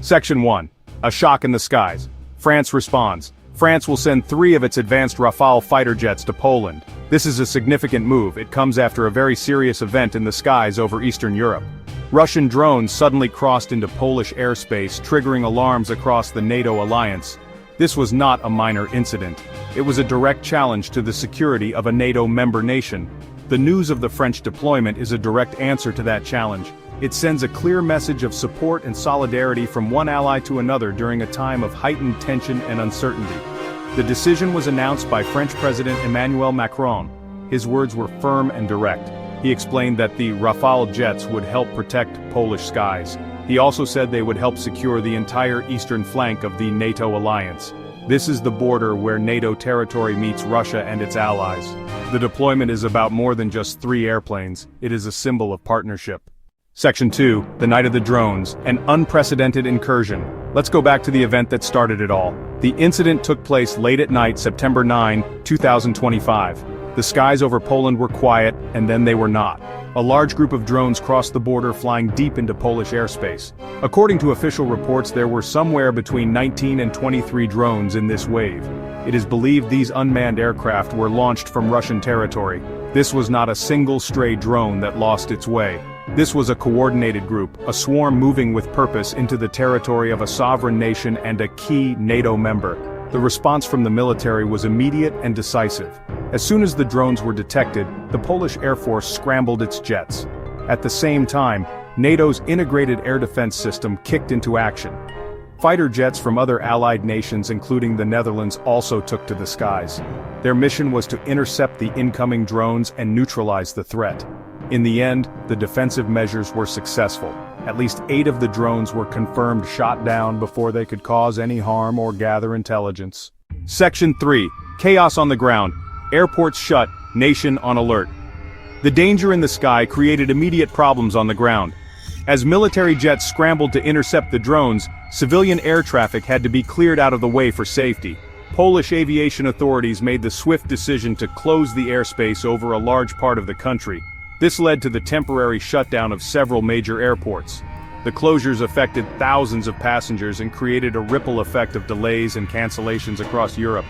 Section 1. A shock in the skies. France responds. France will send 3 of its advanced Rafale fighter jets to Poland. This is a significant move. It comes after a very serious event in the skies over Eastern Europe. Russian drones suddenly crossed into Polish airspace, triggering alarms across the NATO alliance. This was not a minor incident. It was a direct challenge to the security of a NATO member nation. The news of the French deployment is a direct answer to that challenge. It sends a clear message of support and solidarity from one ally to another during a time of heightened tension and uncertainty. The decision was announced by French President Emmanuel Macron. His words were firm and direct. He explained that the Rafale jets would help protect Polish skies. He also said they would help secure the entire eastern flank of the NATO alliance. This is the border where NATO territory meets Russia and its allies. The deployment is about more than just 3 airplanes. It is a symbol of partnership. Section 2, the night of the drones, an unprecedented incursion. Let's go back to the event that started it all. The incident took place late at night, September 9, 2025. The skies over Poland were quiet, and then they were not. A large group of drones crossed the border, flying deep into Polish airspace. According to official reports, there were somewhere between 19 and 23 drones in this wave. It is believed these unmanned aircraft were launched from Russian territory. This was not a single stray drone that lost its way. This was a coordinated group, a swarm moving with purpose into the territory of a sovereign nation and a key NATO member. The response from the military was immediate and decisive. As soon as the drones were detected, the Polish Air Force scrambled its jets. At the same time, NATO's integrated air defense system kicked into action. Fighter jets from other allied nations, including the Netherlands, also took to the skies. Their mission was to intercept the incoming drones and neutralize the threat. In the end, the defensive measures were successful. At least 8 of the drones were confirmed shot down before they could cause any harm or gather intelligence. Section 3. Chaos on the ground. Airports shut, nation on alert. The danger in the sky created immediate problems on the ground. As military jets scrambled to intercept the drones, civilian air traffic had to be cleared out of the way for safety. Polish aviation authorities made the swift decision to close the airspace over a large part of the country. This led to the temporary shutdown of several major airports. The closures affected thousands of passengers and created a ripple effect of delays and cancellations across Europe.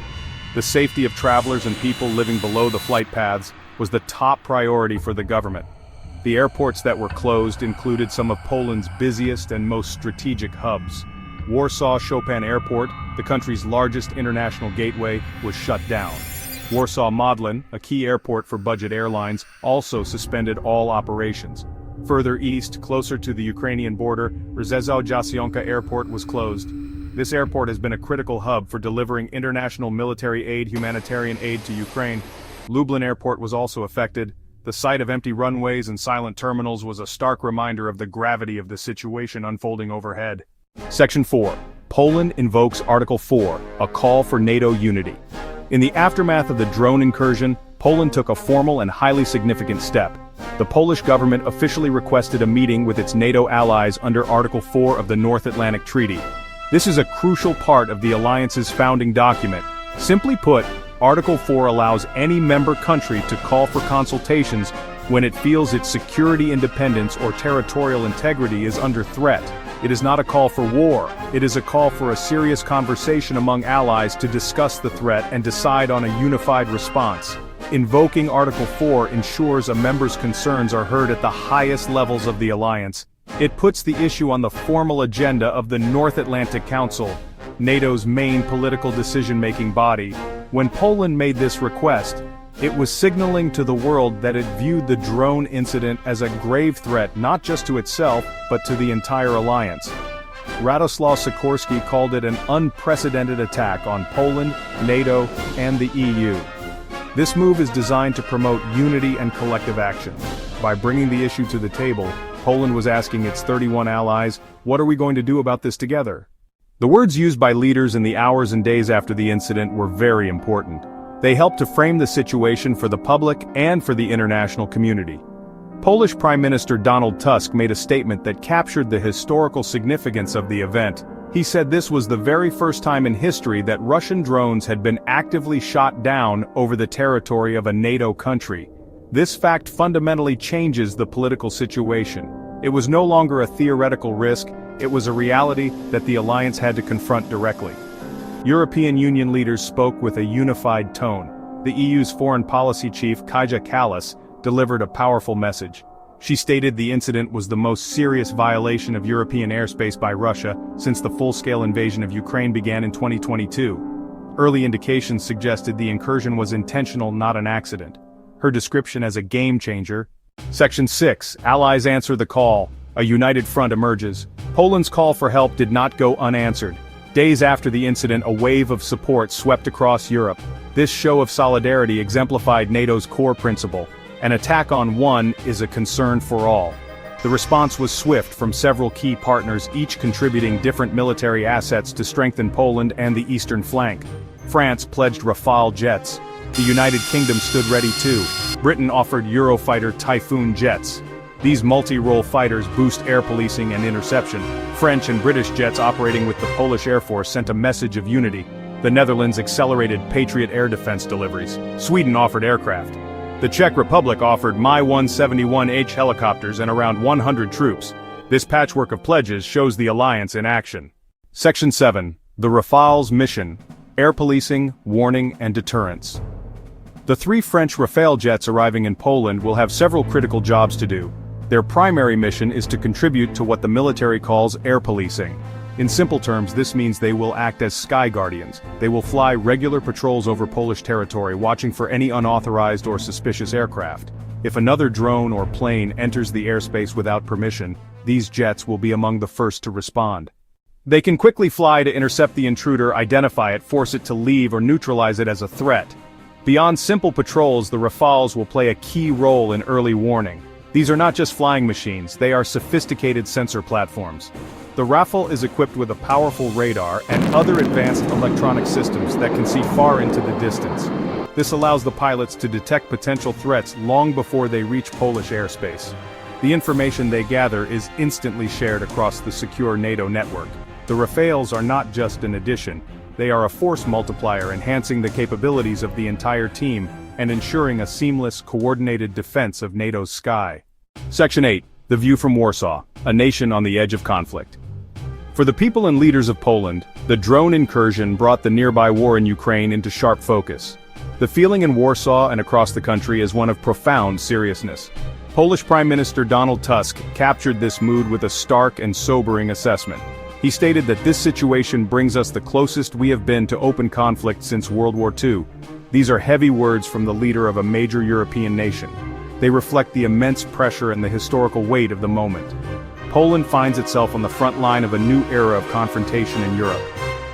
The safety of travelers and people living below the flight paths was the top priority for the government. The airports that were closed included some of Poland's busiest and most strategic hubs. Warsaw Chopin Airport, the country's largest international gateway, was shut down. Warsaw Modlin, a key airport for budget airlines, also suspended all operations. Further east, closer to the Ukrainian border, Rzeszów-Jasionka Airport was closed. This airport has been a critical hub for delivering international military aid, humanitarian aid to Ukraine. Lublin Airport was also affected. The sight of empty runways and silent terminals was a stark reminder of the gravity of the situation unfolding overhead. Section 4. Poland invokes Article 4, a call for NATO unity. In the aftermath of the drone incursion, Poland took a formal and highly significant step. The Polish government officially requested a meeting with its NATO allies under Article 4 of the North Atlantic Treaty. This is a crucial part of the alliance's founding document. Simply put, Article 4 allows any member country to call for consultations when it feels its security independence or territorial integrity is under threat. It is not a call for war. It is a call for a serious conversation among allies to discuss the threat and decide on a unified response. Invoking Article 4 ensures a member's concerns are heard at the highest levels of the alliance. It puts the issue on the formal agenda of the North Atlantic Council, NATO's main political decision-making body. When Poland made this request, it was signaling to the world that it viewed the drone incident as a grave threat not just to itself, but to the entire alliance. Radoslaw Sikorski called it an unprecedented attack on Poland, NATO, and the EU. This move is designed to promote unity and collective action. By bringing the issue to the table, Poland was asking its 31 allies, what are we going to do about this together? The words used by leaders in the hours and days after the incident were very important. They helped to frame the situation for the public and for the international community. Polish Prime Minister Donald Tusk made a statement that captured the historical significance of the event. He said this was the very first time in history that Russian drones had been actively shot down over the territory of a NATO country. This fact fundamentally changes the political situation. It was no longer a theoretical risk, it was a reality that the alliance had to confront directly. European Union leaders spoke with a unified tone. The EU's foreign policy chief, Kaja Kallas, delivered a powerful message. She stated the incident was the most serious violation of European airspace by Russia since the full-scale invasion of Ukraine began in 2022. Early indications suggested the incursion was intentional, not an accident. Her description as a game-changer. Section 6. Allies answer the call. A united front emerges. Poland's call for help did not go unanswered. Days after the incident, a wave of support swept across Europe. This show of solidarity exemplified NATO's core principle. An attack on one is a concern for all. The response was swift from several key partners, each contributing different military assets to strengthen Poland and the eastern flank. France pledged Rafale jets. The United Kingdom stood ready too. Britain offered Eurofighter Typhoon jets. These multi-role fighters boost air policing and interception. French and British jets operating with the Polish Air Force sent a message of unity. The Netherlands accelerated Patriot air defense deliveries. Sweden offered aircraft. The Czech Republic offered Mi-171H helicopters and around 100 troops. This patchwork of pledges shows the alliance in action. Section 7. The Rafales mission. Air policing, warning, and deterrence. The 3 French Rafale jets arriving in Poland will have several critical jobs to do. Their primary mission is to contribute to what the military calls air policing. In simple terms, this means they will act as sky guardians. They will fly regular patrols over Polish territory, watching for any unauthorized or suspicious aircraft. If another drone or plane enters the airspace without permission, these jets will be among the first to respond. They can quickly fly to intercept the intruder, identify it, force it to leave, or neutralize it as a threat. Beyond simple patrols, the Rafales will play a key role in early warning. These are not just flying machines, they are sophisticated sensor platforms. The Rafale is equipped with a powerful radar and other advanced electronic systems that can see far into the distance. This allows the pilots to detect potential threats long before they reach Polish airspace. The information they gather is instantly shared across the secure NATO network. The Rafales are not just an addition, they are a force multiplier, enhancing the capabilities of the entire team and ensuring a seamless, coordinated defense of NATO's sky. Section 8. The view from Warsaw, a nation on the edge of conflict. For the people and leaders of Poland, the drone incursion brought the nearby war in Ukraine into sharp focus. The feeling in Warsaw and across the country is one of profound seriousness. Polish Prime Minister Donald Tusk captured this mood with a stark and sobering assessment. He stated that this situation brings us the closest we have been to open conflict since World War II. These are heavy words from the leader of a major European nation. They reflect the immense pressure and the historical weight of the moment. Poland finds itself on the front line of a new era of confrontation in Europe.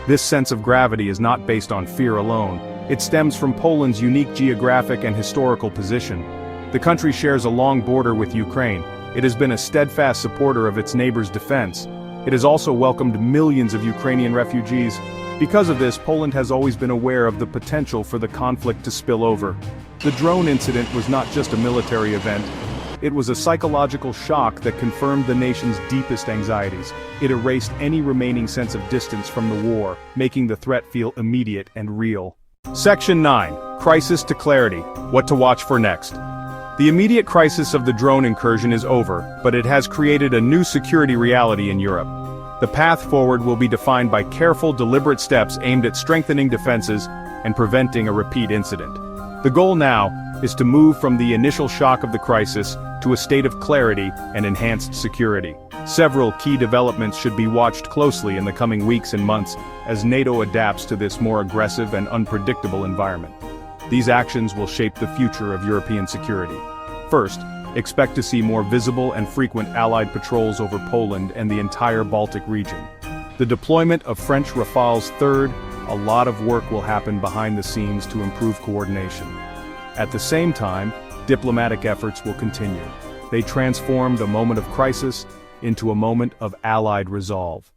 This sense of gravity is not based on fear alone. It stems from Poland's unique geographic and historical position. The country shares a long border with Ukraine. It has been a steadfast supporter of its neighbors' defense. It has also welcomed millions of Ukrainian refugees. Because of this, Poland has always been aware of the potential for the conflict to spill over. The drone incident was not just a military event. It was a psychological shock that confirmed the nation's deepest anxieties. It erased any remaining sense of distance from the war, making the threat feel immediate and real. Section 9. Crisis to clarity. What to watch for next. The immediate crisis of the drone incursion is over, but it has created a new security reality in Europe. The path forward will be defined by careful, deliberate steps aimed at strengthening defenses and preventing a repeat incident. The goal now is to move from the initial shock of the crisis to a state of clarity and enhanced security. Several key developments should be watched closely in the coming weeks and months as NATO adapts to this more aggressive and unpredictable environment. These actions will shape the future of European security. First, expect to see more visible and frequent Allied patrols over Poland and the entire Baltic region. The deployment of French Rafales third, a lot of work will happen behind the scenes to improve coordination. At the same time, diplomatic efforts will continue. They transformed a moment of crisis into a moment of Allied resolve.